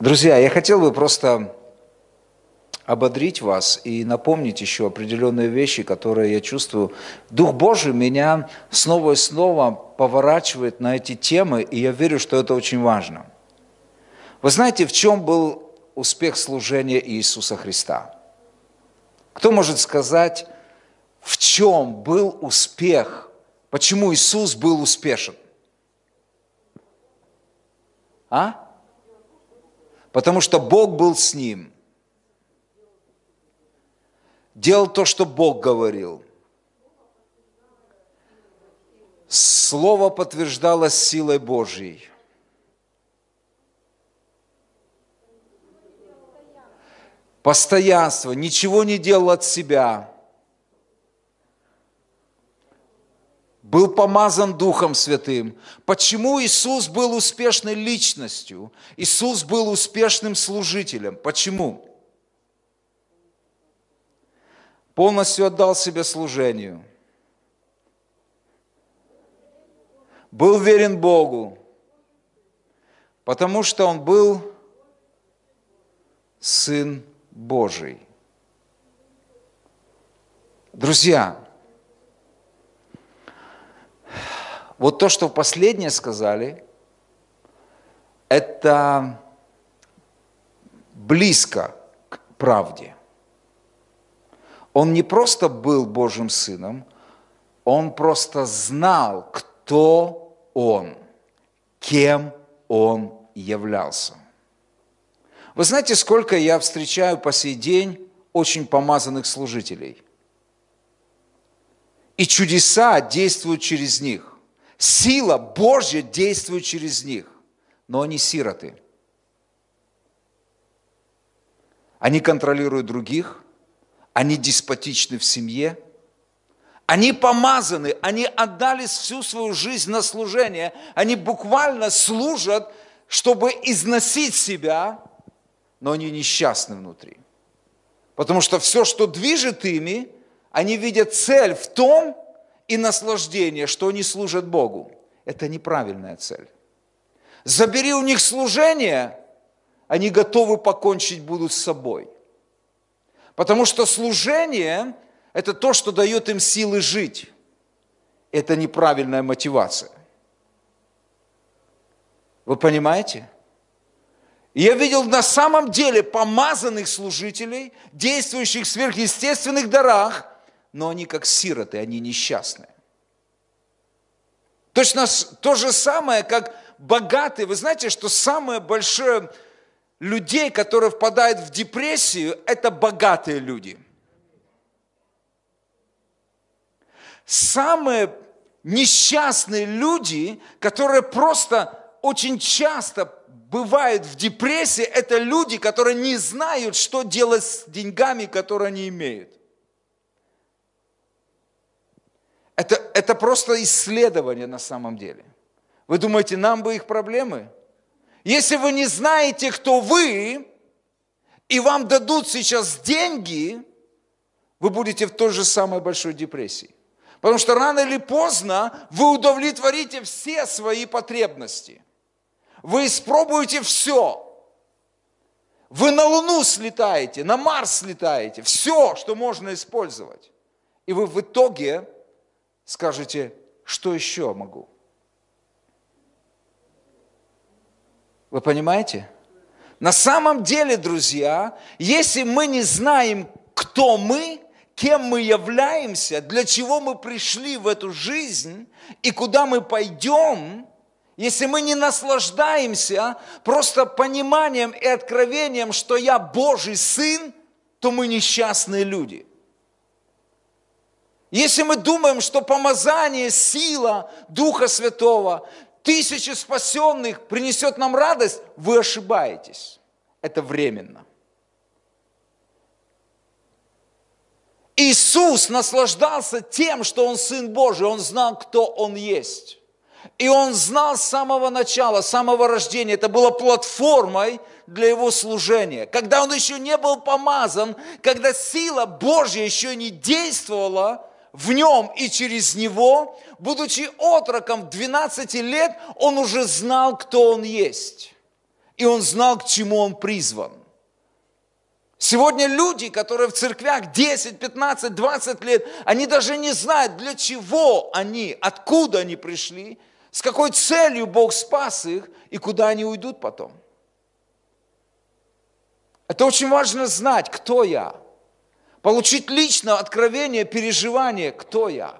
Друзья, я хотел бы просто ободрить вас и напомнить еще определенные вещи, которые я чувствую. Дух Божий меня снова и снова поворачивает на эти темы, и я верю, что это очень важно. Вы знаете, в чем был успех служения Иисуса Христа? Кто может сказать, в чем был успех? Почему Иисус был успешен? Потому что Бог был с ним. Делал то, что Бог говорил. Слово подтверждалось силой Божьей. Постоянство, ничего не делал от себя. Был помазан Духом Святым. Почему Иисус был успешной личностью? Иисус был успешным служителем. Почему? Полностью отдал себя служению. Был верен Богу, потому что Он был Сын Божий. Друзья, вот то, что последнее сказали, это близко к правде. Он не просто был Божьим Сыном, он просто знал, кто он, кем он являлся. Вы знаете, сколько я встречаю по сей день очень помазанных служителей? И чудеса действуют через них. Сила Божья действует через них, но они сироты. Они контролируют других, они деспотичны в семье, они помазаны, они отдали всю свою жизнь на служение, они буквально служат, чтобы износить себя, но они несчастны внутри. Потому что все, что движет ими, они видят цель в том, и наслаждение, что они служат Богу. Это неправильная цель. Забери у них служение, они готовы покончить будут с собой. Потому что служение – это то, что дает им силы жить. Это неправильная мотивация. Вы понимаете? Я видел на самом деле помазанных служителей, действующих в сверхъестественных дарах, но они как сироты, они несчастные. Точно то же самое, как богатые. Вы знаете, что самое большое людей, которые впадают в депрессию, это богатые люди. Самые несчастные люди, которые просто очень часто бывают в депрессии, это люди, которые не знают, что делать с деньгами, которые они имеют. Это просто исследование на самом деле. Вы думаете, нам бы их проблемы? Если вы не знаете, кто вы, и вам дадут сейчас деньги, вы будете в той же самой большой депрессии. Потому что рано или поздно вы удовлетворите все свои потребности. Вы испробуете все. Вы на Луну слетаете, на Марс слетаете, все, что можно использовать. И вы в итоге скажете, что еще могу? Вы понимаете? На самом деле, друзья, если мы не знаем, кто мы, кем мы являемся, для чего мы пришли в эту жизнь и куда мы пойдем, если мы не наслаждаемся просто пониманием и откровением, что я Божий Сын, то мы несчастные люди. Если мы думаем, что помазание, сила Духа Святого, 1000 спасенных принесет нам радость, вы ошибаетесь. Это временно. Иисус наслаждался тем, что Он Сын Божий, Он знал, кто Он есть. И Он знал с самого начала, с самого рождения. Это было платформой для Его служения. Когда Он еще не был помазан, когда сила Божья еще не действовала в Нем и через Него, будучи отроком 12 лет, Он уже знал, кто Он есть. И он знал, к чему он призван. Сегодня люди, которые в церквях 10, 15, 20 лет, они даже не знают, для чего они, откуда они пришли, с какой целью Бог спас их и куда они уйдут потом. Это очень важно знать, кто я. Получить лично откровение, переживание, кто я.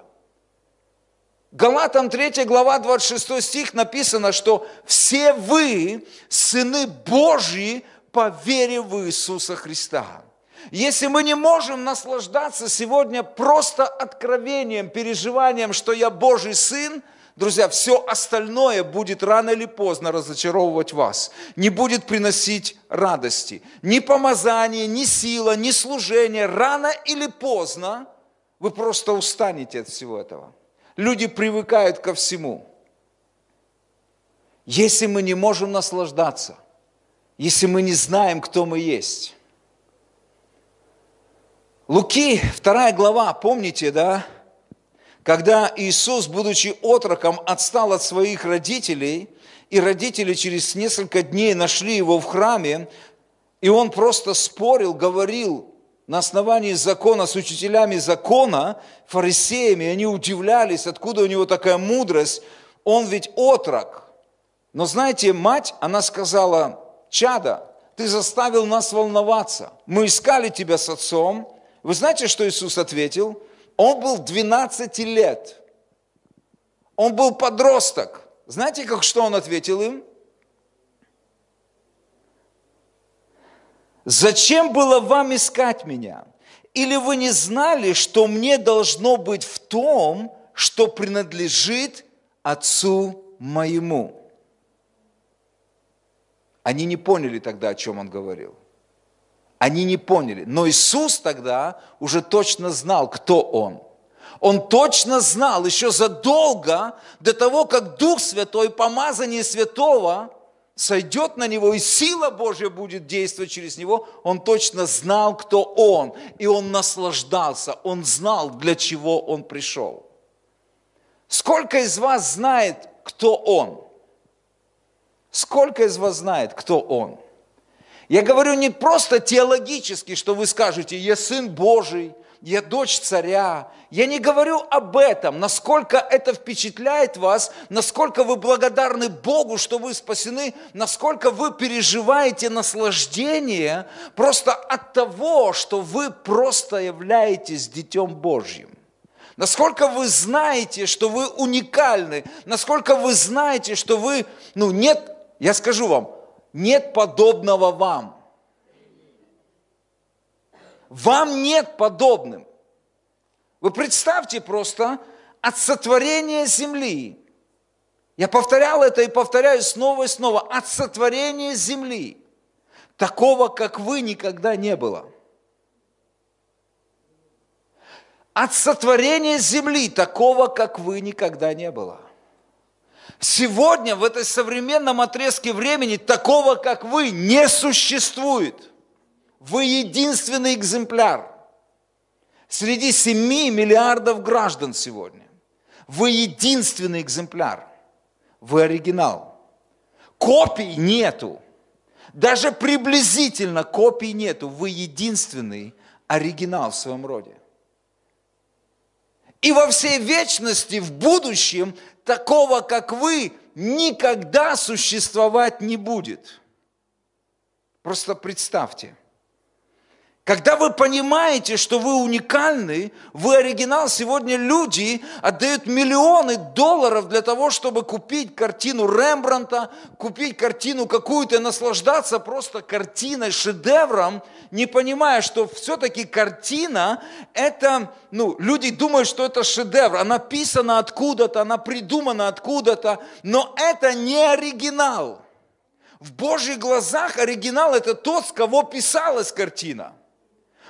Галатам 3 глава 26 стих написано, что все вы сыны Божьи по вере в Иисуса Христа. Если мы не можем наслаждаться сегодня просто откровением, переживанием, что я Божий сын, друзья, все остальное будет рано или поздно разочаровывать вас, не будет приносить радости. Ни помазание, ни сила, ни служение, рано или поздно вы просто устанете от всего этого. Люди привыкают ко всему. Если мы не можем наслаждаться, если мы не знаем, кто мы есть. Луки, 2 глава, помните, да? Когда Иисус, будучи отроком, отстал от своих родителей, и родители через несколько дней нашли его в храме, и он просто спорил, говорил на основании закона с учителями закона, фарисеями, они удивлялись, откуда у него такая мудрость, он ведь отрок. Но знаете, мать, она сказала: «Чадо, ты заставил нас волноваться, мы искали тебя с отцом». Вы знаете, что Иисус ответил? Он был 12 лет, он был подросток. Знаете, что он ответил им? «Зачем было вам искать меня? Или вы не знали, что мне должно быть в том, что принадлежит Отцу моему?» Они не поняли тогда, о чем он говорил. Они не поняли. Но Иисус тогда уже точно знал, кто он. Он точно знал еще задолго до того, как Дух Святой, помазание Святого сойдет на него, и сила Божья будет действовать через него, он точно знал, кто он, и он наслаждался, он знал, для чего он пришел. Сколько из вас знает, кто он? Сколько из вас знает, кто он? Я говорю не просто теологически, что вы скажете: я сын Божий, я дочь царя. Я не говорю об этом, насколько это впечатляет вас, насколько вы благодарны Богу, что вы спасены, насколько вы переживаете наслаждение просто от того, что вы просто являетесь Детем Божьим. Насколько вы знаете, что вы уникальны, насколько вы знаете, что вы, нет, я скажу вам, нет подобного вам. Вам нет подобным. Вы представьте просто от сотворения земли. Я повторял это и повторяю снова и снова. От сотворения земли. Такого, как вы, никогда не было. От сотворения земли такого, как вы, никогда не было. Сегодня, в этой современном отрезке времени, такого, как вы, не существует. Вы единственный экземпляр среди 7 миллиардов граждан сегодня. Вы единственный экземпляр. Вы оригинал. Копий нету. Даже приблизительно копий нету. Вы единственный оригинал в своем роде. И во всей вечности, в будущем, такого, как вы, никогда существовать не будет. Просто представьте. Когда вы понимаете, что вы уникальны, вы оригинал, сегодня люди отдают миллионы долларов для того, чтобы купить картину Рембрандта, купить картину какую-то и наслаждаться просто картиной, шедевром, не понимая, что все-таки картина, это, люди думают, что это шедевр, она написана откуда-то, она придумана откуда-то, но это не оригинал. В Божьих глазах оригинал – это тот, с кого писалась картина.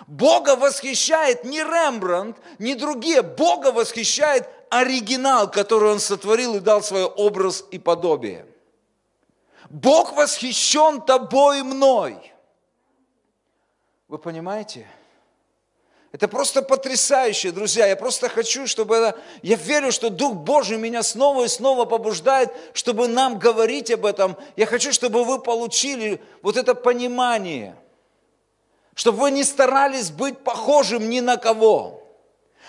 Бога восхищает не Рембрандт, не другие. Бога восхищает оригинал, который Он сотворил и дал свой образ и подобие. Бог восхищен тобой и мной. Вы понимаете? Это просто потрясающе, друзья. Я просто хочу, я верю, что Дух Божий меня снова и снова побуждает, чтобы нам говорить об этом. Я хочу, чтобы вы получили вот это понимание, чтобы вы не старались быть похожим ни на кого.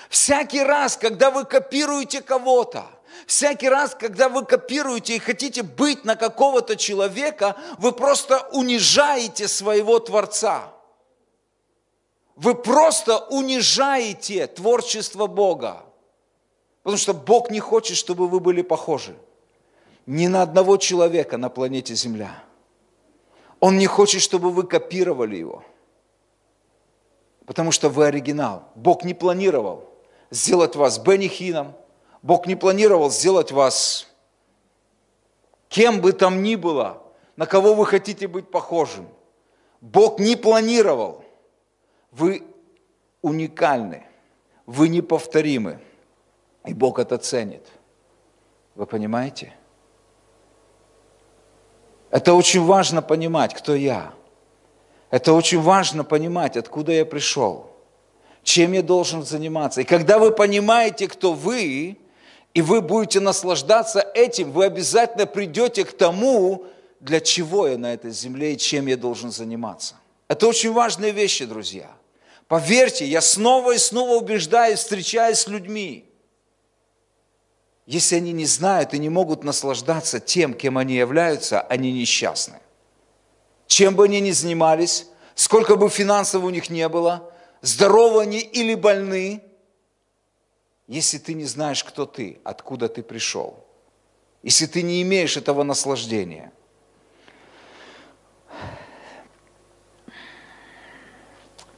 Всякий раз, когда вы копируете кого-то, всякий раз, когда вы копируете и хотите быть на какого-то человека, вы просто унижаете своего Творца. Вы просто унижаете творчество Бога. Потому что Бог не хочет, чтобы вы были похожи ни на одного человека на планете Земля. Он не хочет, чтобы вы копировали его. Потому что вы оригинал. Бог не планировал сделать вас Бенни Хинном. Бог не планировал сделать вас кем бы там ни было, на кого вы хотите быть похожим. Бог не планировал. Вы уникальны, вы неповторимы, и Бог это ценит. Вы понимаете? Это очень важно понимать, кто я. Это очень важно понимать, откуда я пришел, чем я должен заниматься. И когда вы понимаете, кто вы, и вы будете наслаждаться этим, вы обязательно придете к тому, для чего я на этой земле и чем я должен заниматься. Это очень важные вещи, друзья. Поверьте, я снова и снова убеждаюсь, встречаясь с людьми. Если они не знают и не могут наслаждаться тем, кем они являются, они несчастны. Чем бы они ни занимались, сколько бы финансов у них не было, здоровы они или больны, если ты не знаешь, кто ты, откуда ты пришел, если ты не имеешь этого наслаждения.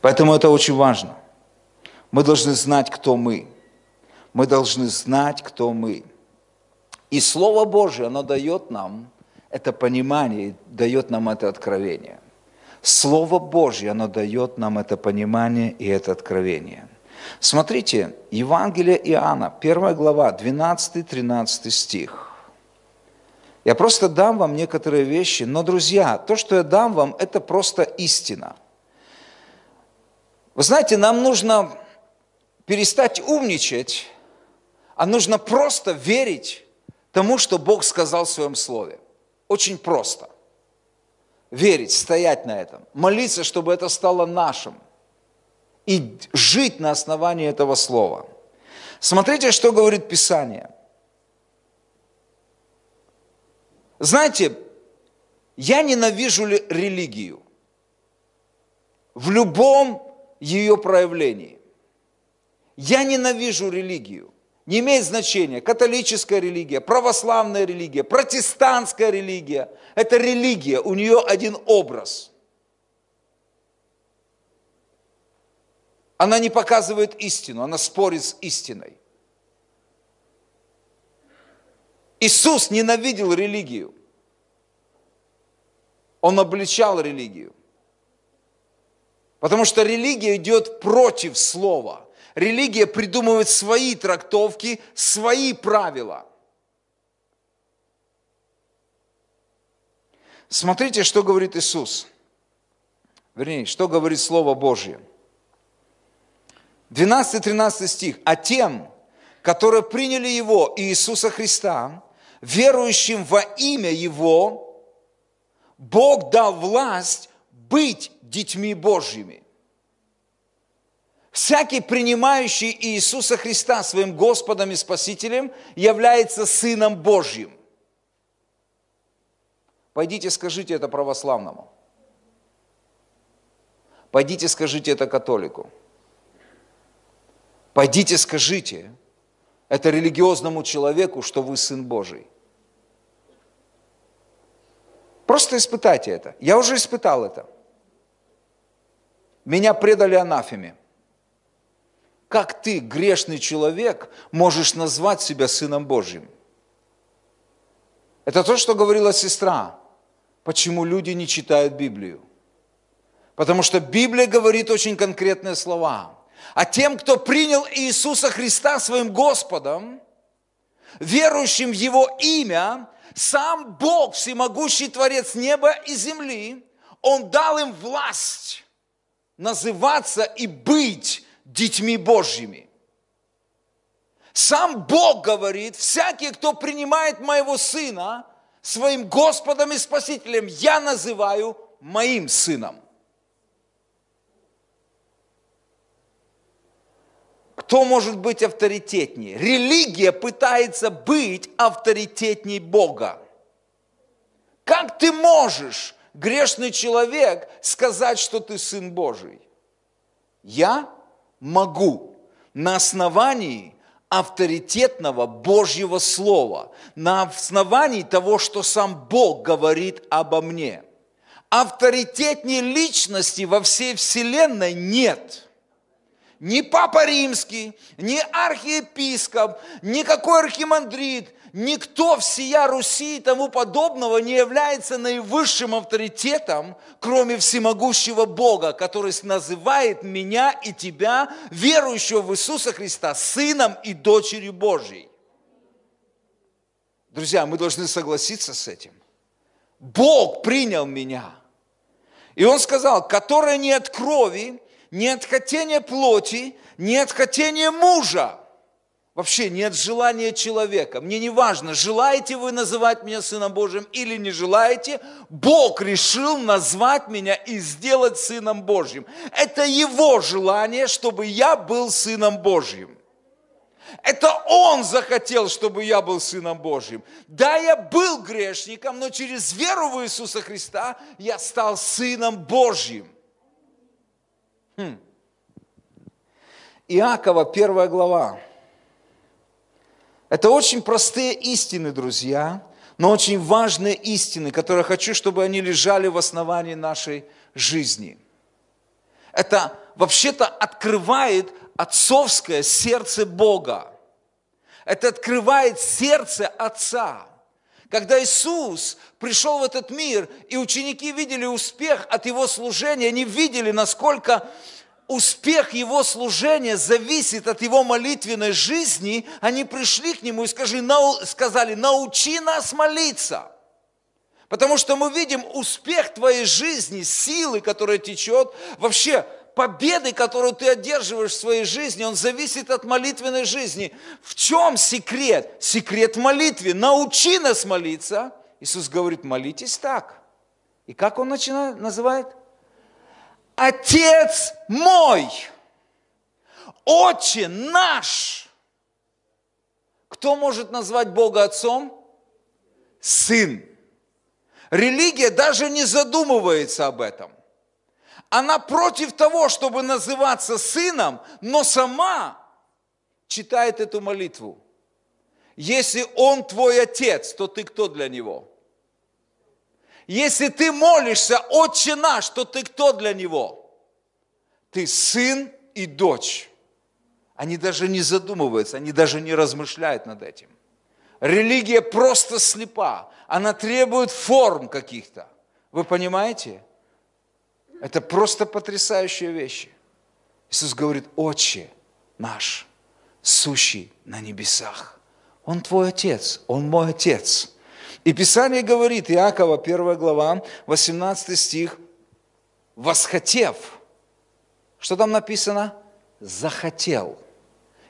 Поэтому это очень важно. Мы должны знать, кто мы. Мы должны знать, кто мы. И Слово Божие, оно дает нам это понимание, дает нам это откровение. Слово Божье, оно дает нам это понимание и это откровение. Смотрите, Евангелие Иоанна, 1 глава, 12-13 стих. Я просто дам вам некоторые вещи, но, друзья, то, что я дам вам, это просто истина. Вы знаете, нам нужно перестать умничать, а нужно просто верить тому, что Бог сказал в Своем Слове. Очень просто. Верить, стоять на этом, молиться, чтобы это стало нашим. И жить на основании этого Слова. Смотрите, что говорит Писание. Знаете, я ненавижу религию в любом ее проявлении. Я ненавижу религию. Не имеет значения, католическая религия, православная религия, протестантская религия. Это религия, у нее один образ. Она не показывает истину, она спорит с истиной. Иисус ненавидел религию. Он обличал религию. Потому что религия идет против слова. Религия придумывает свои трактовки, свои правила. Смотрите, что говорит Иисус. Вернее, что говорит Слово Божье. 12-13 стих. «А тем, которые приняли Его, Иисуса Христа, верующим во имя Его, Бог дал власть быть детьми Божьими». Всякий, принимающий Иисуса Христа своим Господом и Спасителем, является Сыном Божьим. Пойдите, скажите это православному. Пойдите, скажите это католику. Пойдите, скажите это религиозному человеку, что вы Сын Божий. Просто испытайте это. Я уже испытал это. Меня предали анафеме. Как ты, грешный человек, можешь назвать себя Сыном Божьим? Это то, что говорила сестра. Почему люди не читают Библию? Потому что Библия говорит очень конкретные слова. А тем, кто принял Иисуса Христа своим Господом, верующим в Его имя, сам Бог, всемогущий Творец неба и земли, Он дал им власть называться и быть детьми Божьими. Сам Бог говорит: всякий, кто принимает моего Сына своим Господом и Спасителем, я называю моим сыном. Кто может быть авторитетнее? Религия пытается быть авторитетней Бога. Как ты можешь, грешный человек, сказать, что ты Сын Божий? Я могу на основании авторитетного Божьего Слова, на основании того, что сам Бог говорит обо мне. Авторитетней личности во всей вселенной нет. Ни Папа Римский, ни архиепископ, никакой архимандрит, никто всея Руси и тому подобного не является наивысшим авторитетом, кроме всемогущего Бога, который называет меня и тебя, верующего в Иисуса Христа, сыном и дочерью Божьей. Друзья, мы должны согласиться с этим. Бог принял меня. И Он сказал: которое не от крови, не от хотения плоти, не от хотения мужа, вообще не от желания человека. Мне не важно, желаете вы называть меня Сыном Божьим или не желаете, Бог решил назвать меня и сделать Сыном Божьим. Это Его желание, чтобы я был Сыном Божьим. Это Он захотел, чтобы я был Сыном Божьим. Да, я был грешником, но через веру в Иисуса Христа я стал Сыном Божьим. Иакова, 1 глава. Это очень простые истины, друзья, но очень важные истины, которые я хочу, чтобы они лежали в основании нашей жизни. Это вообще-то открывает отцовское сердце Бога. Это открывает сердце Отца. Когда Иисус пришел в этот мир, и ученики видели успех от Его служения, они видели, насколько успех Его служения зависит от Его молитвенной жизни, они пришли к Нему и сказали: научи нас молиться. Потому что мы видим успех твоей жизни, силы, которая течет, вообще победы, которую ты одерживаешь в своей жизни, он зависит от молитвенной жизни. В чем секрет? Секрет в молитве. Научи нас молиться. Иисус говорит: молитесь так. И как Он называет? Отец мой, Отче наш. Кто может назвать Бога Отцом? Сын. Религия даже не задумывается об этом. Она против того, чтобы называться сыном, но сама читает эту молитву. Если Он твой отец, то ты кто для Него? Если ты молишься: Отче наш, то ты кто для Него? Ты сын и дочь. Они даже не задумываются, они даже не размышляют над этим. Религия просто слепа. Она требует форм каких-то. Вы понимаете? Это просто потрясающие вещи. Иисус говорит: Отче наш, сущий на небесах. Он твой Отец, Он мой Отец. И Писание говорит, Иакова, 1 глава, 18 стих: восхотев. Что там написано? Захотел.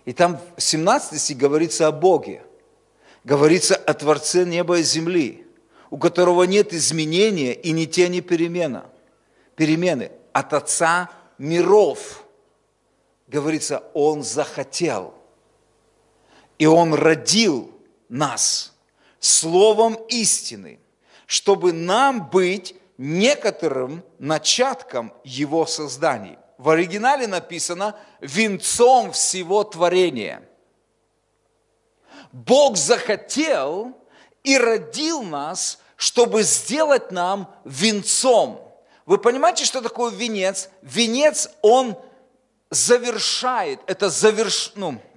И там в 17 стих говорится о Боге. Говорится о Творце неба и земли, у которого нет изменения и ни тени перемены. От Отца миров. Говорится, Он захотел. И Он родил нас словом истины, чтобы нам быть некоторым начатком Его созданий. В оригинале написано «венцом всего творения». Бог захотел и родил нас, чтобы сделать нам венцом. Вы понимаете, что такое венец? Венец, он завершает, это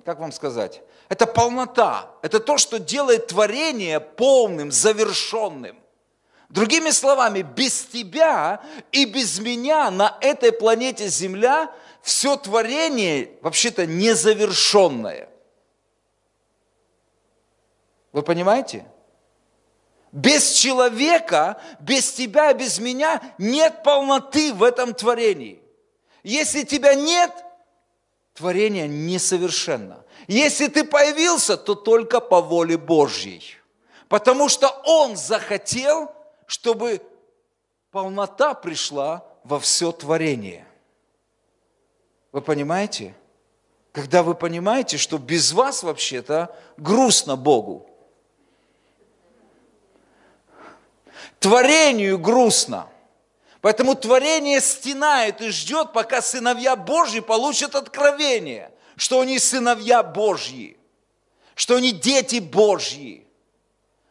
как вам сказать? Это полнота, это то, что делает творение полным, завершенным. Другими словами, без тебя и без меня на этой планете Земля все творение вообще-то незавершенное. Вы понимаете? Без человека, без тебя и без меня нет полноты в этом творении. Если тебя нет, Творение несовершенно. Если ты появился, то только по воле Божьей. Потому что Он захотел, чтобы полнота пришла во все творение. Вы понимаете? Когда вы понимаете, что без вас вообще-то грустно Богу. Творению грустно. Поэтому творение стенает и ждет, пока сыновья Божьи получат откровение, что они сыновья Божьи, что они дети Божьи.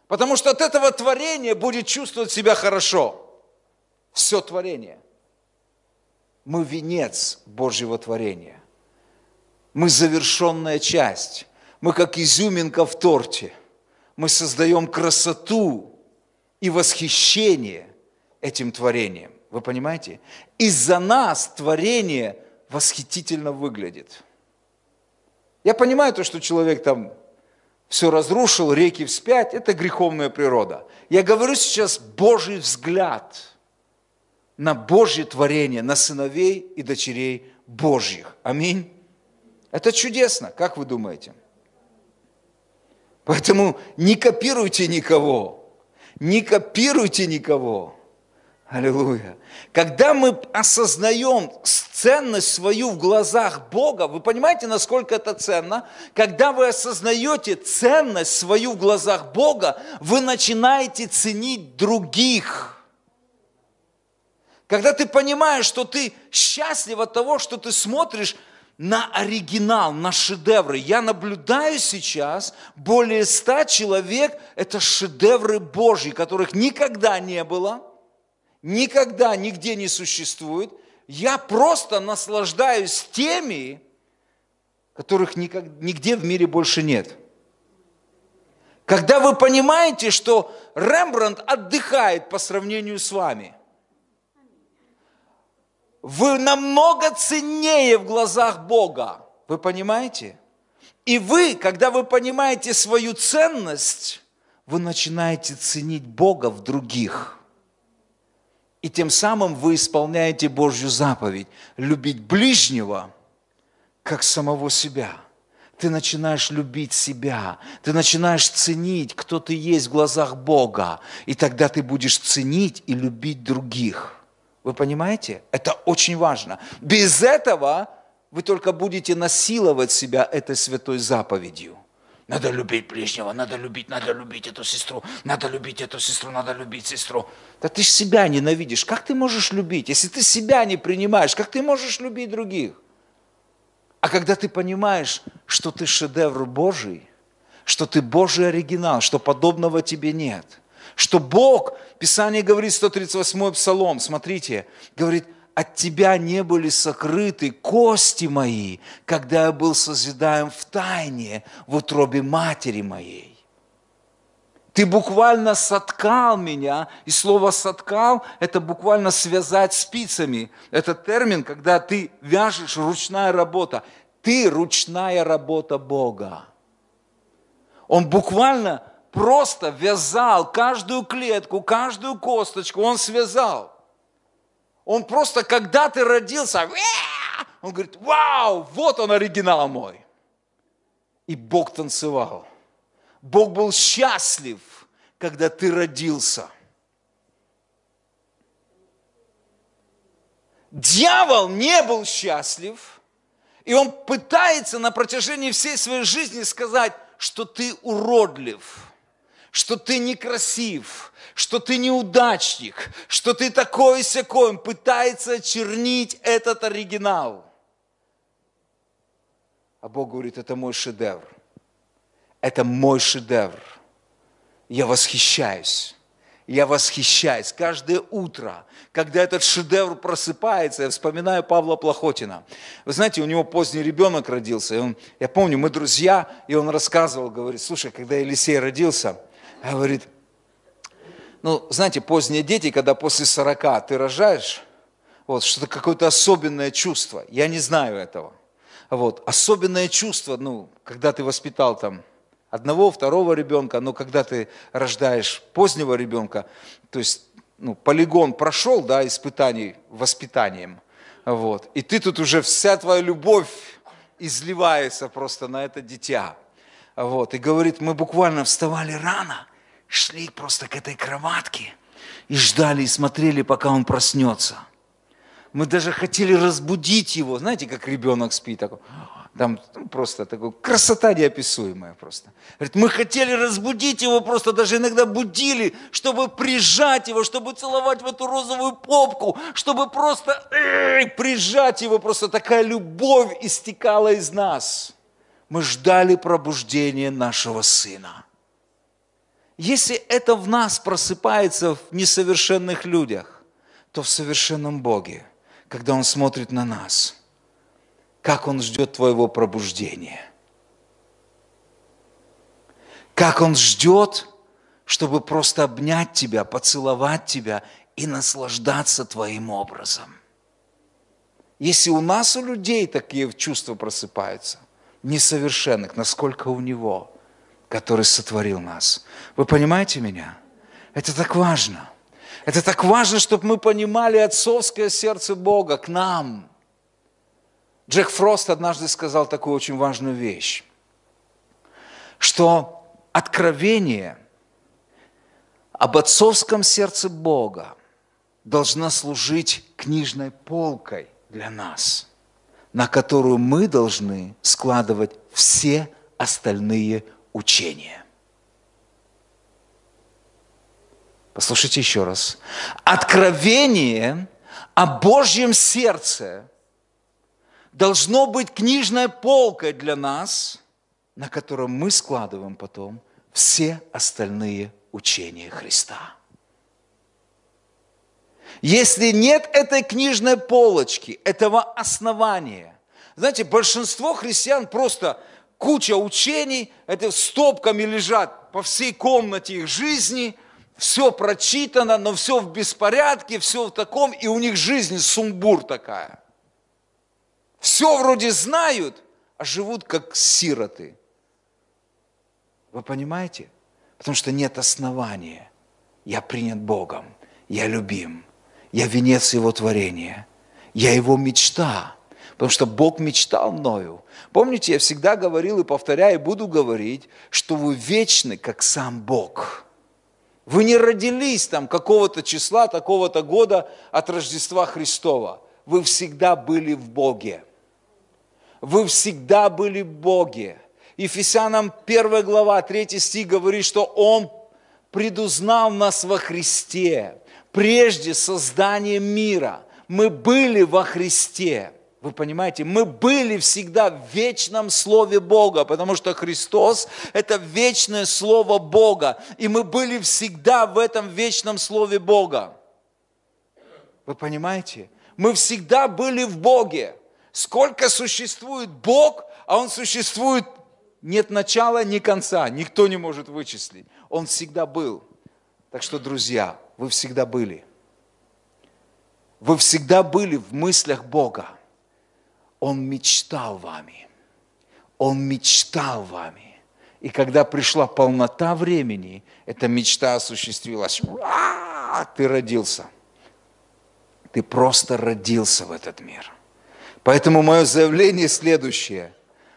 Потому что от этого творения будет чувствовать себя хорошо. Все творение. Мы венец Божьего творения. Мы завершенная часть. Мы как изюминка в торте. Мы создаем красоту и восхищение этим творением. Вы понимаете? Из-за нас творение восхитительно выглядит. Я понимаю то, что человек там все разрушил, реки вспять, это греховная природа. Я говорю сейчас Божий взгляд на Божье творение, на сыновей и дочерей Божьих. Аминь. Это чудесно, как вы думаете? Поэтому не копируйте никого. Не копируйте никого. Аллилуйя. Когда мы осознаем ценность свою в глазах Бога, вы понимаете, насколько это ценно? Когда вы осознаете ценность свою в глазах Бога, вы начинаете ценить других. Когда ты понимаешь, что ты счастлив от того, что ты смотришь на оригинал, на шедевры. Я наблюдаю сейчас более 100 человек, это шедевры Божьи, которых никогда не было. Никогда нигде не существует. Я просто наслаждаюсь теми, которых нигде в мире больше нет. Когда вы понимаете, что Рембрандт отдыхает по сравнению с вами, вы намного ценнее в глазах Бога. Вы понимаете? И вы, когда вы понимаете свою ценность, вы начинаете ценить Бога в других. И тем самым вы исполняете Божью заповедь – любить ближнего, как самого себя. Ты начинаешь любить себя, ты начинаешь ценить, кто ты есть в глазах Бога, и тогда ты будешь ценить и любить других. Вы понимаете? Это очень важно. Без этого вы только будете насиловать себя этой святой заповедью. Надо любить ближнего, надо любить эту сестру, надо любить эту сестру, надо любить сестру. Да ты ж себя ненавидишь. Как ты можешь любить? Если ты себя не принимаешь, как ты можешь любить других? А когда ты понимаешь, что ты шедевр Божий, что ты Божий оригинал, что подобного тебе нет, что Бог, Писание говорит, 138-й Псалом, смотрите, говорит, от тебя не были сокрыты кости мои, когда я был созидаем в тайне в утробе матери моей. Ты буквально соткал меня, и слово «соткал» – это буквально связать спицами. Это термин, когда ты вяжешь, ручная работа. Ты ручная работа Бога. Он буквально просто вязал каждую клетку, каждую косточку, он связал. Он просто, когда ты родился, он говорит, вау, вот он оригинал мой. И Бог танцевал. Бог был счастлив, когда ты родился. Дьявол не был счастлив, и он пытается на протяжении всей своей жизни сказать, что ты уродлив, что ты некрасив, что ты неудачник, что ты такой-сякой. Он пытается очернить этот оригинал. А Бог говорит, это мой шедевр. Это мой шедевр. Я восхищаюсь. Я восхищаюсь. Каждое утро, когда этот шедевр просыпается, я вспоминаю Павла Плохотина. Вы знаете, у него поздний ребенок родился. Я помню, мы друзья, и он рассказывал, говорит, слушай, когда Елисей родился, говорит, знаете, поздние дети, когда после 40 ты рожаешь, вот, что-то какое-то особенное чувство. Я не знаю этого. Вот, особенное чувство, когда ты воспитал там одного, второго ребенка, но когда ты рождаешь позднего ребенка, то есть, полигон прошел, испытаний воспитанием, вот, и ты тут уже вся твоя любовь изливается просто на это дитя. Вот. И говорит, мы буквально вставали рано, шли просто к этой кроватке и ждали, и смотрели, пока он проснется. Мы даже хотели разбудить его, знаете, как ребенок спит, такой, там просто такой, красота неописуемая просто. Говорит, мы хотели разбудить его, просто даже иногда будили, чтобы прижать его, чтобы целовать в эту розовую попку, чтобы просто прижать его, просто такая любовь истекала из нас. Мы ждали пробуждения нашего сына. Если это в нас просыпается в несовершенных людях, то в совершенном Боге, когда Он смотрит на нас, как Он ждет твоего пробуждения. Как Он ждет, чтобы просто обнять тебя, поцеловать тебя и наслаждаться твоим образом. Если у нас, у людей такие чувства просыпаются, несовершенных, насколько у Него, который сотворил нас. Вы понимаете меня? Это так важно. Это так важно, чтобы мы понимали отцовское сердце Бога к нам. Джек Фрост однажды сказал такую очень важную вещь, что откровение об отцовском сердце Бога должно служить книжной полкой для нас, на которую мы должны складывать все остальные учения. Послушайте еще раз. Откровение о Божьем сердце должно быть книжной полкой для нас, на котором мы складываем потом все остальные учения Христа. Если нет этой книжной полочки, этого основания, знаете, большинство христиан просто куча учений, это стопками лежат по всей комнате их жизни, все прочитано, но все в беспорядке, все в таком, и у них жизнь сумбур такая. Все вроде знают, а живут как сироты. Вы понимаете? Потому что нет основания. Я принят Богом, я любим, я венец Его творения, я Его мечта. Потому что Бог мечтал мною. Помните, я всегда говорил и повторяю, и буду говорить, что вы вечны, как сам Бог. Вы не родились там какого-то числа, такого-то года от Рождества Христова. Вы всегда были в Боге. Вы всегда были в Боге. Ефесянам 1 глава, 3 стих говорит, что Он предузнал нас во Христе. Прежде создания мира мы были во Христе. Вы понимаете, мы были всегда в вечном Слове Бога, потому что Христос – это вечное Слово Бога, и мы были всегда в этом вечном Слове Бога. Вы понимаете? Мы всегда были в Боге. Сколько существует Бог, а Он существует, нет начала, ни конца, никто не может вычислить. Он всегда был. Так что, друзья, вы всегда были. Вы всегда были в мыслях Бога. Он мечтал вами. Он мечтал вами. И когда пришла полнота времени, эта мечта осуществилась. Ты родился. Ты просто родился в этот мир. Поэтому мое заявление следующее.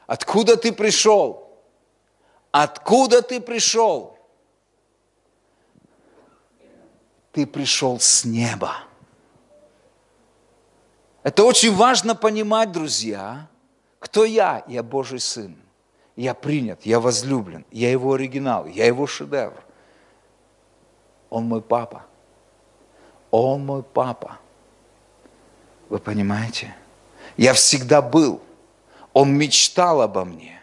Откуда ты пришел? Откуда ты пришел? Ты пришел с неба. Это очень важно понимать, друзья, кто я? Я Божий Сын. Я принят, я возлюблен, я Его оригинал, я Его шедевр. Он мой папа. Он мой папа. Вы понимаете? Я всегда был. Он мечтал обо мне.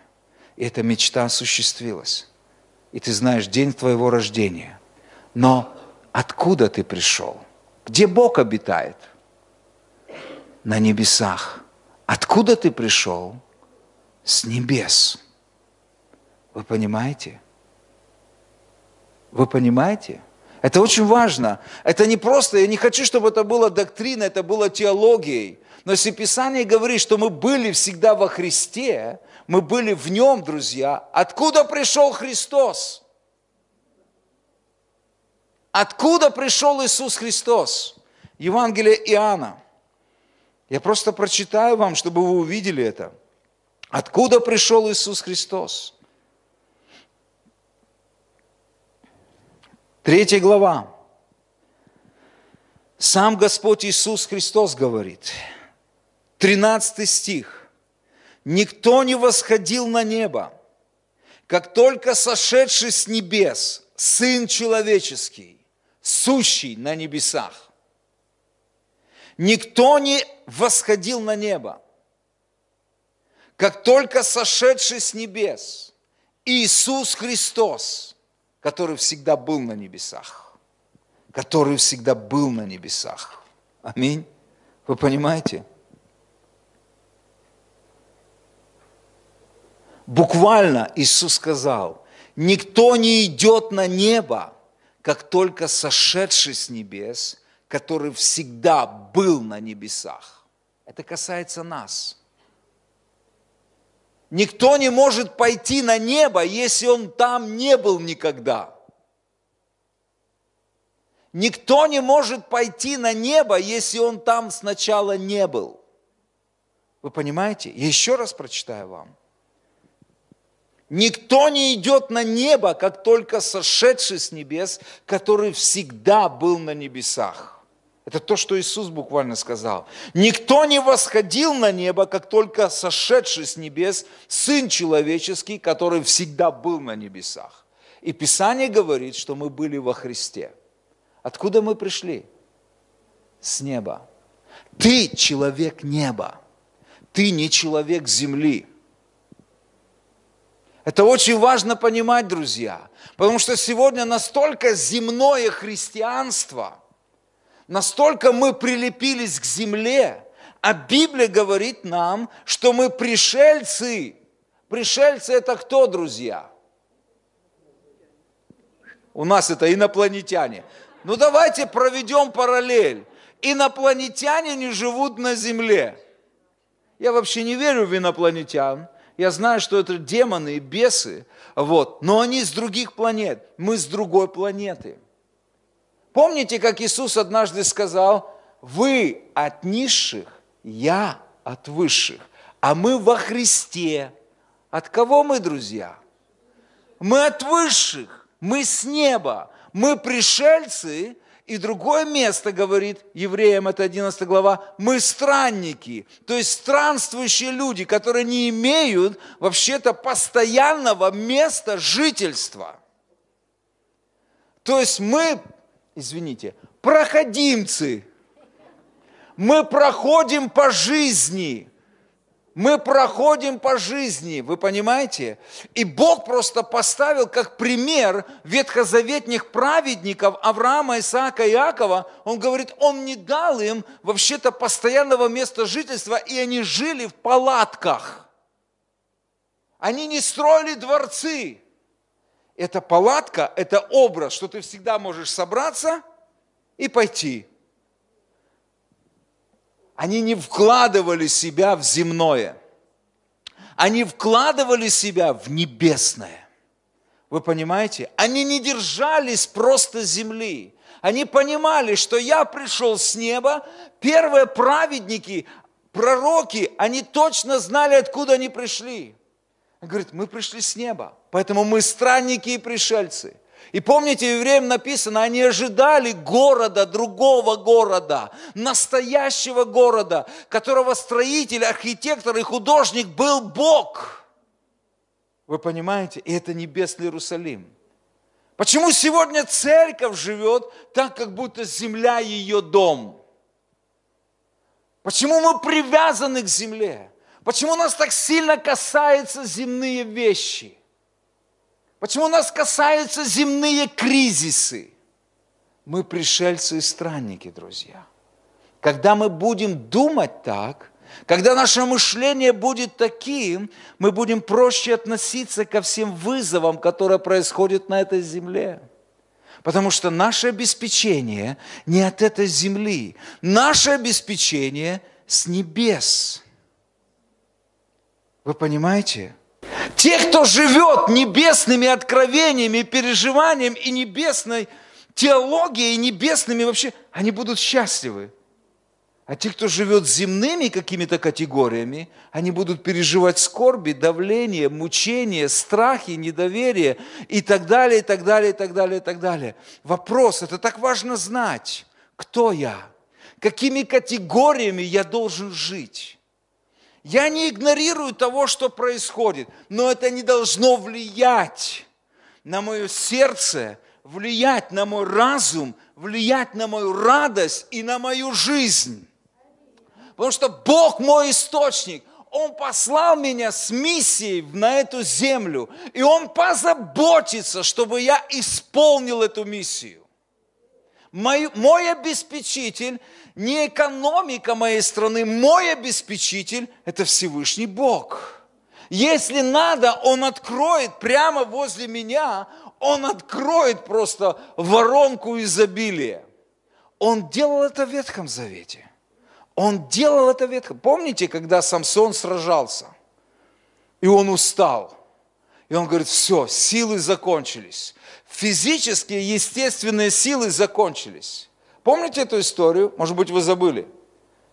И эта мечта осуществилась. И ты знаешь, день твоего рождения. Но откуда ты пришел? Где Бог обитает? На небесах. Откуда ты пришел? С небес. Вы понимаете? Вы понимаете? Это очень важно. Это не просто, я не хочу, чтобы это была доктрина, это было теологией. Но если Писание говорит, что мы были всегда во Христе, мы были в Нем, друзья, откуда пришел Христос? Откуда пришел Иисус Христос? Евангелие Иоанна. Я просто прочитаю вам, чтобы вы увидели это. Откуда пришел Иисус Христос? 3 глава. Сам Господь Иисус Христос говорит, 13 стих. «Никто не восходил на небо, как только сошедший с небес, Сын Человеческий, сущий на небесах». Никто не восходил на небо, как только сошедший с небес, Иисус Христос, который всегда был на небесах. Который всегда был на небесах. Аминь. Вы понимаете? Буквально Иисус сказал, никто не идет на небо, как только сошедший с небес, который всегда был на небесах. Это касается нас. Никто не может пойти на небо, если он там не был никогда. Никто не может пойти на небо, если он там сначала не был. Вы понимаете? Я еще раз прочитаю вам. Никто не идет на небо, как только сошедший с небес, который всегда был на небесах. Это то, что Иисус буквально сказал. Никто не восходил на небо, как только сошедший с небес Сын Человеческий, который всегда был на небесах. И Писание говорит, что мы были во Христе. Откуда мы пришли? С неба. Ты человек неба. Ты не человек земли. Это очень важно понимать, друзья. Потому что сегодня настолько земное христианство, настолько мы прилепились к земле, а Библия говорит нам, что мы пришельцы. Пришельцы это кто, друзья? У нас это инопланетяне. Ну давайте проведем параллель. Инопланетяне не живут на земле. Я вообще не верю в инопланетян. Я знаю, что это демоны и бесы, но они с других планет. Мы с другой планеты. Помните, как Иисус однажды сказал, вы от низших, я от высших, а мы во Христе. От кого мы, друзья? Мы от высших, мы с неба, мы пришельцы, и другое место говорит, Евреям это 11 глава, мы странники, то есть странствующие люди, которые не имеют вообще-то постоянного места жительства. То есть мы, проходимцы, мы проходим по жизни. Мы проходим по жизни, вы понимаете? И Бог просто поставил как пример ветхозаветных праведников Авраама, Исаака и Иакова. Он говорит, Он не дал им вообще-то постоянного места жительства, и они жили в палатках. Они не строили дворцы. Эта палатка, это образ, что ты всегда можешь собраться и пойти. Они не вкладывали себя в земное. Они вкладывали себя в небесное. Вы понимаете? Они не держались просто земли. Они понимали, что я пришел с неба. Первые праведники, пророки, они точно знали, откуда они пришли. Он говорит, мы пришли с неба, поэтому мы странники и пришельцы. И помните, евреям написано, они ожидали города, другого города, настоящего города, которого строитель, архитектор и художник был Бог. Вы понимаете? И это небесный Иерусалим. Почему сегодня церковь живет так, как будто земля ее дом? Почему мы привязаны к земле? Почему нас так сильно касаются земные вещи? Почему нас касаются земные кризисы? Мы пришельцы и странники, друзья. Когда мы будем думать так, когда наше мышление будет таким, мы будем проще относиться ко всем вызовам, которые происходят на этой земле. Потому что наше обеспечение не от этой земли. Наше обеспечение с небес. Вы понимаете? Те, кто живет небесными откровениями, переживанием и небесной теологией, и небесными вообще, они будут счастливы. А те, кто живет земными какими-то категориями, они будут переживать скорби, давление, мучения, страхи, недоверие и так далее, и так далее, и так далее, и так далее. Вопрос, это так важно знать, кто я, какими категориями я должен жить. Я не игнорирую того, что происходит, но это не должно влиять на мое сердце, влиять на мой разум, влиять на мою радость и на мою жизнь. Потому что Бог мой источник, Он послал меня с миссией на эту землю, и Он позаботится, чтобы я исполнил эту миссию. Мой обеспечитель, не экономика моей страны, мой обеспечитель – это Всевышний Бог. Если надо, Он откроет прямо возле меня, Он откроет просто воронку изобилия. Он делал это в Ветхом Завете. Он делал это в Ветхом. Помните, когда Самсон сражался, и он устал, и он говорит, все, силы закончились. Физические, естественные силы закончились. Помните эту историю? Может быть, вы забыли.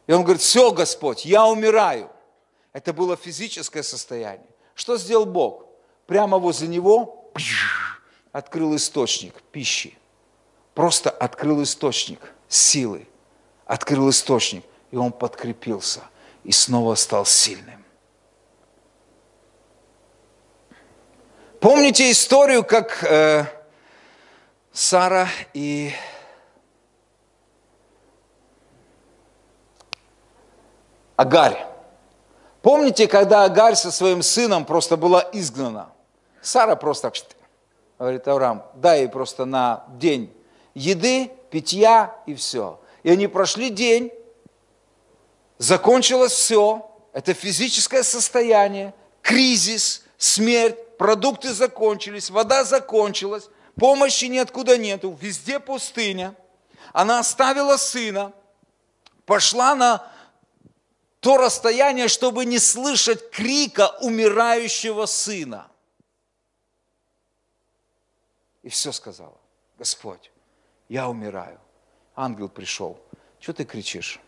И он говорит, все, Господь, я умираю. Это было физическое состояние. Что сделал Бог? Прямо возле него открыл источник пищи. Просто открыл источник силы. Открыл источник. И он подкрепился. И снова стал сильным. Помните историю, как Сара и Агарь? Помните, когда Агарь со своим сыном просто была изгнана? Сара просто говорит, Авраам, дай ей просто на день еды, питья и все. И они прошли день, закончилось все, это физическое состояние, кризис, смерть, продукты закончились, вода закончилась, помощи ниоткуда нету, везде пустыня. Она оставила сына, пошла на то расстояние, чтобы не слышать крика умирающего сына. И все сказала, Господь, я умираю. Ангел пришел, что ты кричишь?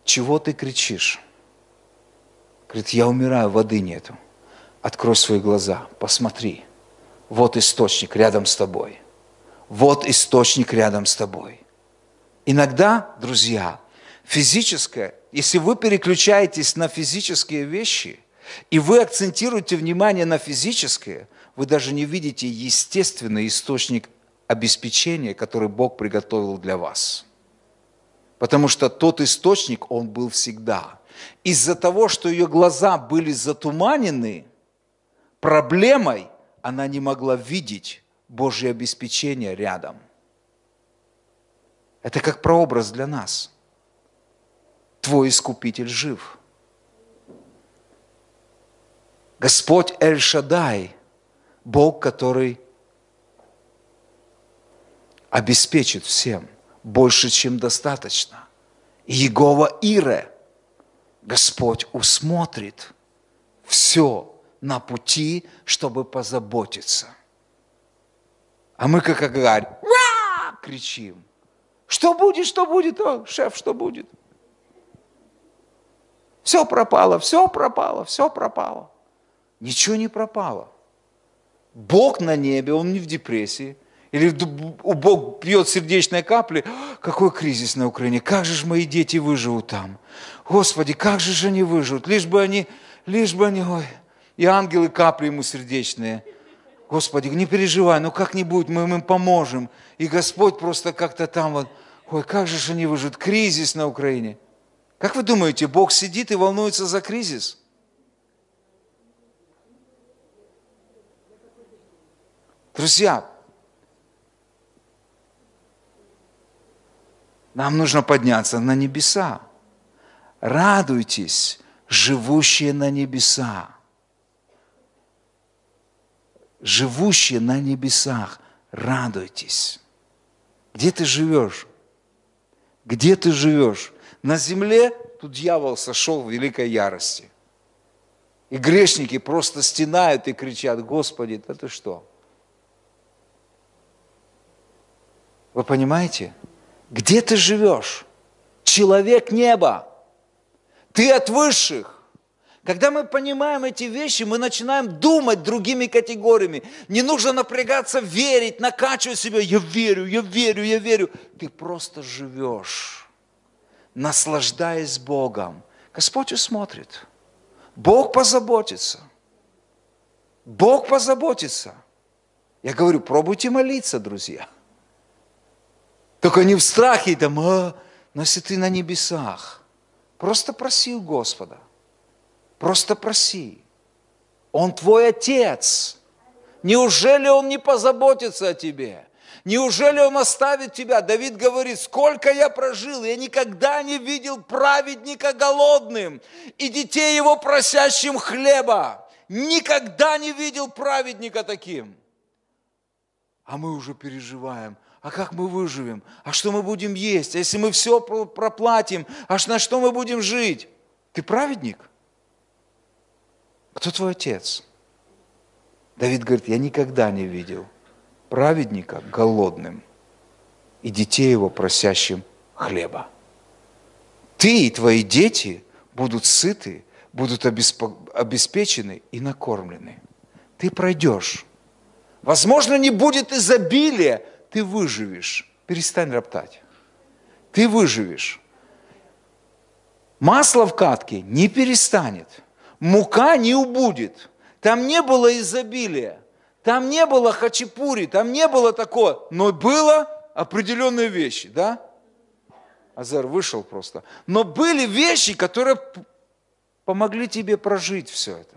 Чего ты кричишь? Говорит, я умираю, воды нету. Открой свои глаза, посмотри. Вот источник рядом с тобой. Вот источник рядом с тобой. Иногда, друзья, физическое, если вы переключаетесь на физические вещи, и вы акцентируете внимание на физическое, вы даже не видите естественный источник обеспечения, который Бог приготовил для вас. Потому что тот источник, он был всегда. Из-за того, что ее глаза были затуманены проблемой, она не могла видеть Божье обеспечение рядом. Это как прообраз для нас. Твой Искупитель жив. Господь Эль-Шаддай, Бог, который обеспечит всем больше, чем достаточно. И Иегова Ире, Господь усмотрит все на пути, чтобы позаботиться. А мы, как Агарь, кричим. Что будет, что будет? О, шеф, что будет? Все пропало, все пропало, все пропало. Ничего не пропало. Бог на небе, Он не в депрессии. Или Бог пьет сердечные капли. Какой кризис на Украине? Как же мои дети выживут там? Господи, как же они выживут? Лишь бы они, ой. И ангелы капли ему сердечные. Господи, не переживай, ну как-нибудь мы им поможем. И Господь просто как-то там вот, ой, как же они выживут? Кризис на Украине. Как вы думаете, Бог сидит и волнуется за кризис? Друзья, нам нужно подняться на небеса. Радуйтесь, живущие на небесах. Живущие на небесах, радуйтесь. Где ты живешь? Где ты живешь? На земле тут дьявол сошел в великой ярости. И грешники просто стенают и кричат, Господи, да ты что? Вы понимаете? Где ты живешь? человек неба. Ты от высших. Когда мы понимаем эти вещи, мы начинаем думать другими категориями. Не нужно напрягаться, верить, накачивать себя. Я верю, я верю, я верю. Ты просто живешь, наслаждаясь Богом. Господь усмотрит. Бог позаботится. Бог позаботится. Я говорю, пробуйте молиться, друзья. Только не в страхе, там, но если ты на небесах, просто проси у Господа. Просто проси. Он твой Отец. Неужели Он не позаботится о тебе? Неужели Он оставит тебя? Давид говорит, сколько я прожил, я никогда не видел праведника голодным и детей его просящим хлеба. Никогда не видел праведника таким. А мы уже переживаем. А как мы выживем? А что мы будем есть? А если мы все проплатим? А на что мы будем жить? Ты праведник? Кто твой отец? Давид говорит, я никогда не видел праведника голодным и детей его просящим хлеба. Ты и твои дети будут сыты, будут обеспечены и накормлены. Ты пройдешь. Возможно, не будет изобилия, ты выживешь. Перестань роптать. Ты выживешь. Масло в катке не перестанет. Мука не убудет. Там не было изобилия. Там не было хачапури. Там не было такого. Но было определенные вещи, да? Азар вышел просто. Но были вещи, которые помогли тебе прожить все это.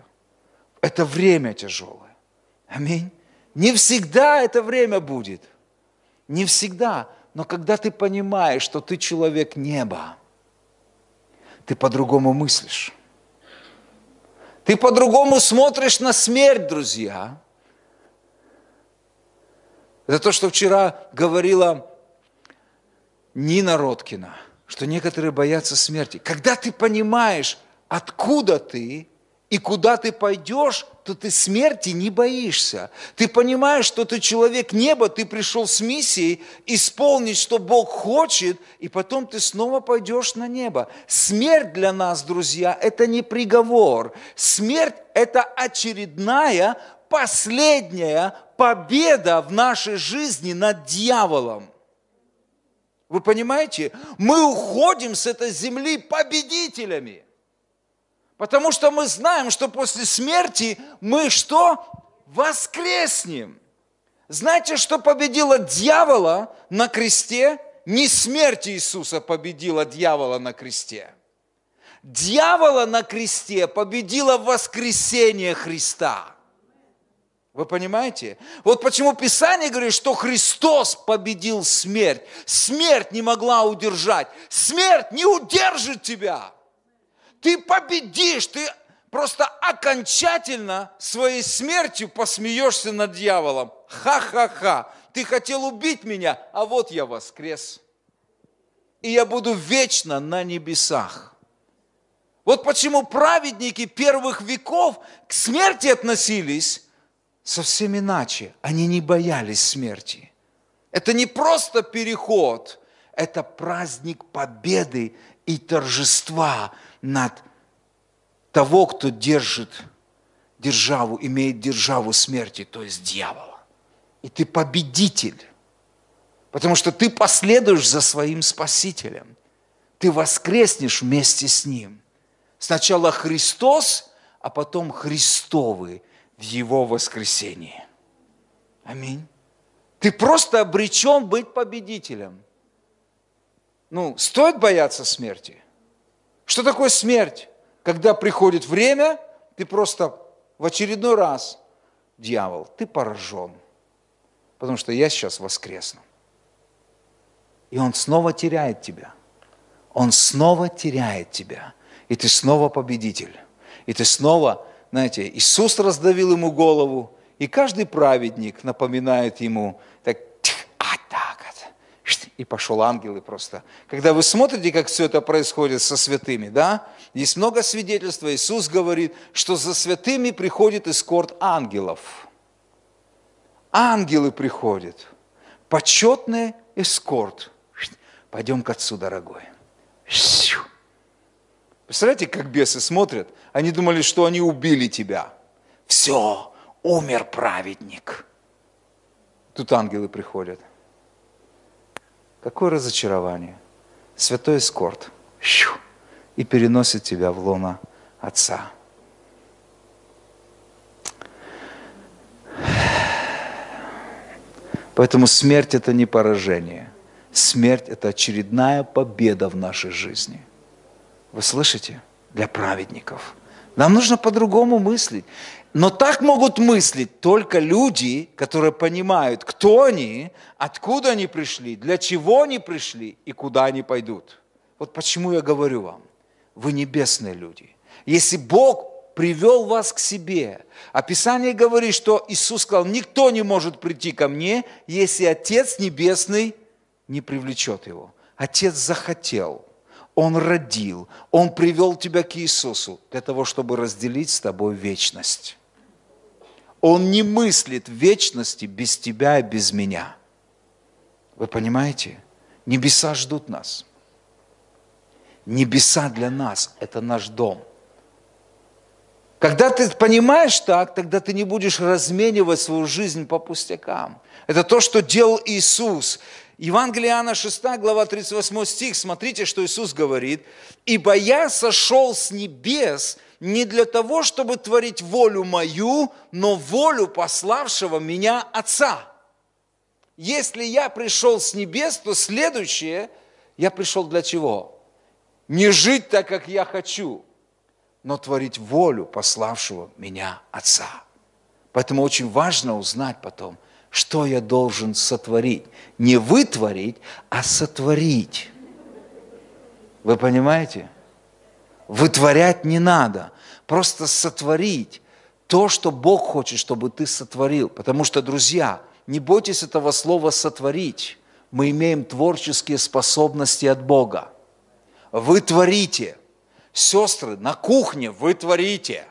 Это время тяжелое. Аминь. Не всегда это время будет. Не всегда. Но когда ты понимаешь, что ты человек неба, ты по-другому мыслишь. Ты по-другому смотришь на смерть, друзья. Это то, что вчера говорила Нина Роткина, что некоторые боятся смерти. Когда ты понимаешь, откуда ты и куда ты пойдешь, то ты смерти не боишься. Ты понимаешь, что ты человек неба, ты пришел с миссией исполнить, что Бог хочет, и потом ты снова пойдешь на небо. Смерть для нас, друзья, это не приговор. Смерть – это очередная, последняя победа в нашей жизни над дьяволом. Вы понимаете? Мы уходим с этой земли победителями. Потому что мы знаем, что после смерти мы что? Воскреснем. Знаете, что победило дьявола на кресте? Не смерть Иисуса победила дьявола на кресте. Дьявола на кресте победило воскресение Христа. Вы понимаете? Вот почему Писание говорит, что Христос победил смерть. Смерть не могла удержать. Смерть не удержит тебя. Ты победишь, ты просто окончательно своей смертью посмеешься над дьяволом. Ха-ха-ха, ты хотел убить меня, а вот я воскрес. И я буду вечно на небесах. Вот почему праведники первых веков к смерти относились совсем иначе. Они не боялись смерти. Это не просто переход, это праздник победы и торжества над того, кто держит державу, имеет державу смерти, то есть дьявола. И ты победитель, потому что ты последуешь за своим Спасителем. Ты воскреснешь вместе с Ним. Сначала Христос, а потом Христовы в Его воскресении. Аминь. Ты просто обречен быть победителем. Стоит бояться смерти? Что такое смерть? Когда приходит время, ты просто в очередной раз, дьявол, ты поражен, потому что я сейчас воскресну. И он снова теряет тебя. Он снова теряет тебя. И ты снова победитель. И ты снова, знаете, Иисус раздавил ему голову, и каждый праведник напоминает ему, и пошел ангел и просто. Когда вы смотрите, как все это происходит со святыми, да, есть много свидетельств. Иисус говорит, что за святыми приходит эскорт ангелов. Ангелы приходят. Почетный эскорт. Пойдем к Отцу, дорогой. Представляете, как бесы смотрят? Они думали, что они убили тебя. Все, умер праведник. Тут ангелы приходят. Какое разочарование. Святой эскорт. И переносит тебя в лоно Отца. Поэтому смерть – это не поражение. Смерть – это очередная победа в нашей жизни. Вы слышите? Для праведников. Нам нужно по-другому мыслить. Но так могут мыслить только люди, которые понимают, кто они, откуда они пришли, для чего они пришли и куда они пойдут. Вот почему я говорю вам, вы небесные люди. Если Бог привел вас к себе, а Писание говорит, что Иисус сказал, никто не может прийти ко мне, если Отец Небесный не привлечет его. Отец захотел. Он родил, Он привел тебя к Иисусу для того, чтобы разделить с тобой вечность. Он не мыслит вечности без тебя и без меня. Вы понимаете? Небеса ждут нас. Небеса для нас – это наш дом. Когда ты понимаешь так, тогда ты не будешь разменивать свою жизнь по пустякам. Это то, что делал Иисус. Евангелие Иоанна 6, глава 38 стих, смотрите, что Иисус говорит. «Ибо я сошел с небес не для того, чтобы творить волю мою, но волю пославшего меня Отца». Если я пришел с небес, то следующее, я пришел для чего? Не жить так, как я хочу, но творить волю пославшего меня Отца. Поэтому очень важно узнать потом, что я должен сотворить. Не вытворить, а сотворить. Вы понимаете? Вытворять не надо. Просто сотворить то, что Бог хочет, чтобы ты сотворил. Потому что, друзья, не бойтесь этого слова «сотворить». Мы имеем творческие способности от Бога. Вы творите. Сестры, на кухне вы творите.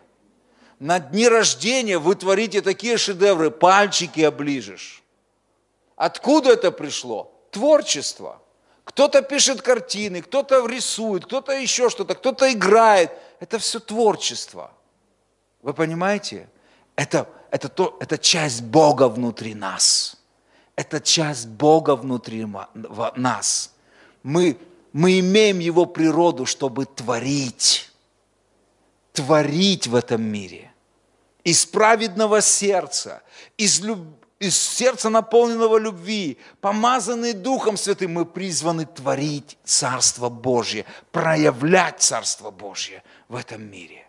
На дни рождения вы творите такие шедевры, пальчики оближешь. Откуда это пришло? Творчество. Кто-то пишет картины, кто-то рисует, кто-то еще что-то, кто-то играет. Это все творчество. Вы понимаете? Это часть Бога внутри нас. Это часть Бога внутри нас. Мы имеем Его природу, чтобы творить. Творить в этом мире. Из праведного сердца, из сердца, наполненного любви, помазанный Духом Святым, мы призваны творить Царство Божье, проявлять Царство Божье в этом мире.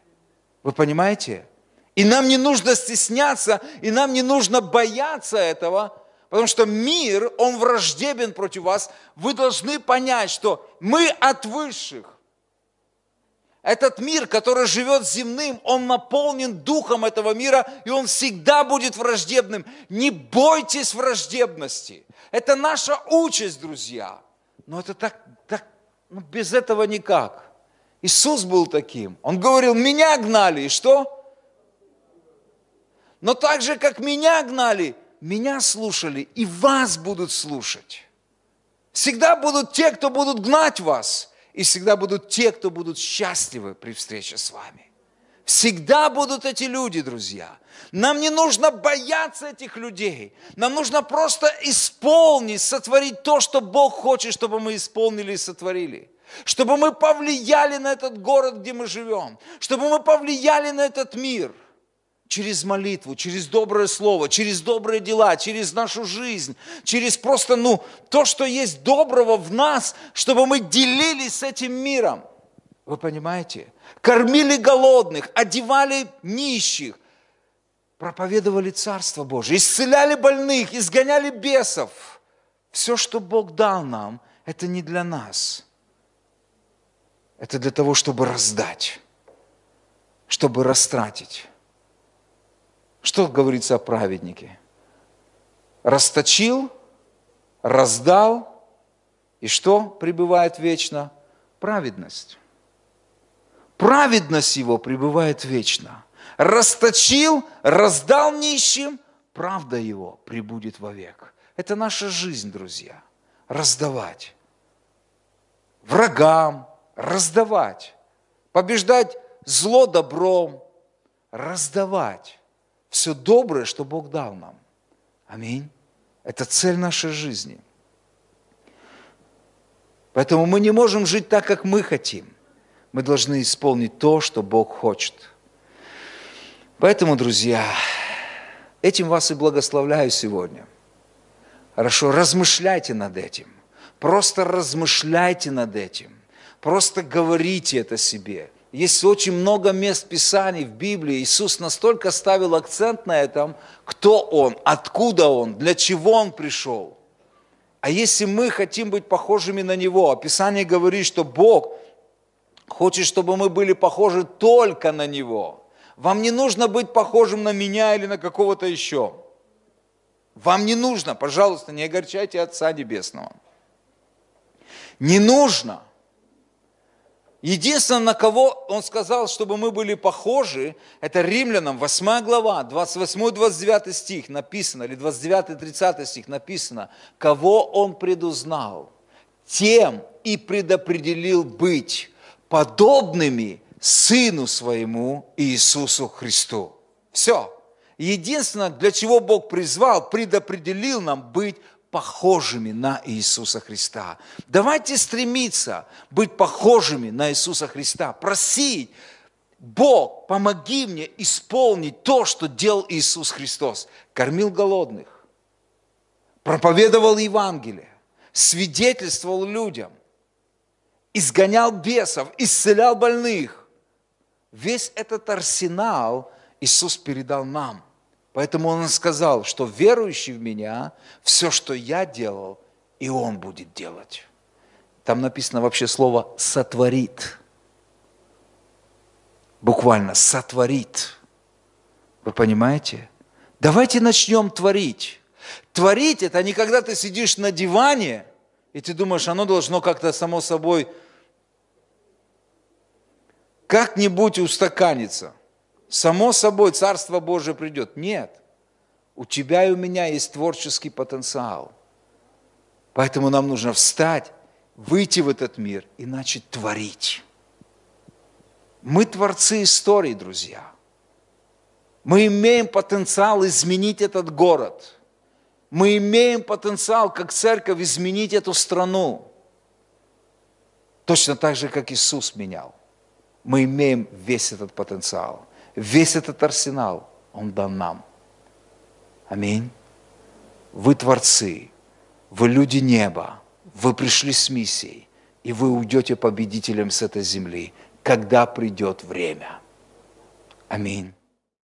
Вы понимаете? И нам не нужно стесняться, и нам не нужно бояться этого, потому что мир, он враждебен против вас. Вы должны понять, что мы от высших. Этот мир, который живет земным, он наполнен духом этого мира, и он всегда будет враждебным. Не бойтесь враждебности. Это наша участь, друзья. Но это без этого никак. Иисус был таким. Он говорил, меня гнали, и что? Но так же, как меня гнали, меня слушали, и вас будут слушать. Всегда будут те, кто будут гнать вас. И всегда будут те, кто будут счастливы при встрече с вами. Всегда будут эти люди, друзья. Нам не нужно бояться этих людей. Нам нужно просто исполнить, сотворить то, что Бог хочет, чтобы мы исполнили и сотворили. Чтобы мы повлияли на этот город, где мы живем. Чтобы мы повлияли на этот мир. Через молитву, через доброе слово, через добрые дела, через нашу жизнь, через просто, то, что есть доброго в нас, чтобы мы делились с этим миром. Вы понимаете? Кормили голодных, одевали нищих, проповедовали Царство Божие, исцеляли больных, изгоняли бесов. Все, что Бог дал нам, это не для нас. Это для того, чтобы раздать, чтобы растратить. Что говорится о праведнике? Расточил, раздал, и что пребывает вечно? Праведность. Праведность его пребывает вечно. Расточил, раздал нищим, правда его пребудет вовек. Это наша жизнь, друзья. Раздавать. Врагам, раздавать, побеждать зло добром, раздавать все доброе, что Бог дал нам. Аминь. Это цель нашей жизни. Поэтому мы не можем жить так, как мы хотим. Мы должны исполнить то, что Бог хочет. Поэтому, друзья, этим вас и благословляю сегодня. Хорошо, размышляйте над этим. Просто размышляйте над этим. Просто говорите это себе. Есть очень много мест Писаний в Библии. Иисус настолько ставил акцент на этом, кто Он, откуда Он, для чего Он пришел. А если мы хотим быть похожими на Него, Писание говорит, что Бог хочет, чтобы мы были похожи только на Него. Вам не нужно быть похожим на меня или на какого-то еще. Вам не нужно, пожалуйста, не огорчайте Отца Небесного. Не нужно. Единственное, на кого Он сказал, чтобы мы были похожи, это Римлянам, 8 глава, 28-29 стих написано, или 29-30 стих написано, кого Он предузнал, тем и предопределил быть подобными Сыну Своему Иисусу Христу. Все. Единственное, для чего Бог призвал, предопределил нам быть похожими на Иисуса Христа. Давайте стремиться быть похожими на Иисуса Христа, просить, Бог, помоги мне исполнить то, что делал Иисус Христос. Кормил голодных, проповедовал Евангелие, свидетельствовал людям, изгонял бесов, исцелял больных. Весь этот арсенал Иисус передал нам. Поэтому Он сказал, что верующий в Меня, все, что Я делал, и он будет делать. Там написано вообще слово «сотворит». Буквально «сотворит». Вы понимаете? Давайте начнем творить. Творить – это не когда ты сидишь на диване, и ты думаешь, оно должно как-то само собой как-нибудь устаканиться. Само собой Царство Божие придет. Нет. У тебя и у меня есть творческий потенциал. Поэтому нам нужно встать, выйти в этот мир и начать творить. Мы творцы истории, друзья. Мы имеем потенциал изменить этот город. Мы имеем потенциал, как церковь, изменить эту страну. Точно так же, как Иисус менял. Мы имеем весь этот потенциал. Весь этот арсенал Он дан нам. Аминь. Вы творцы, вы люди неба, вы пришли с миссией, и вы уйдете победителем с этой земли, когда придет время. Аминь.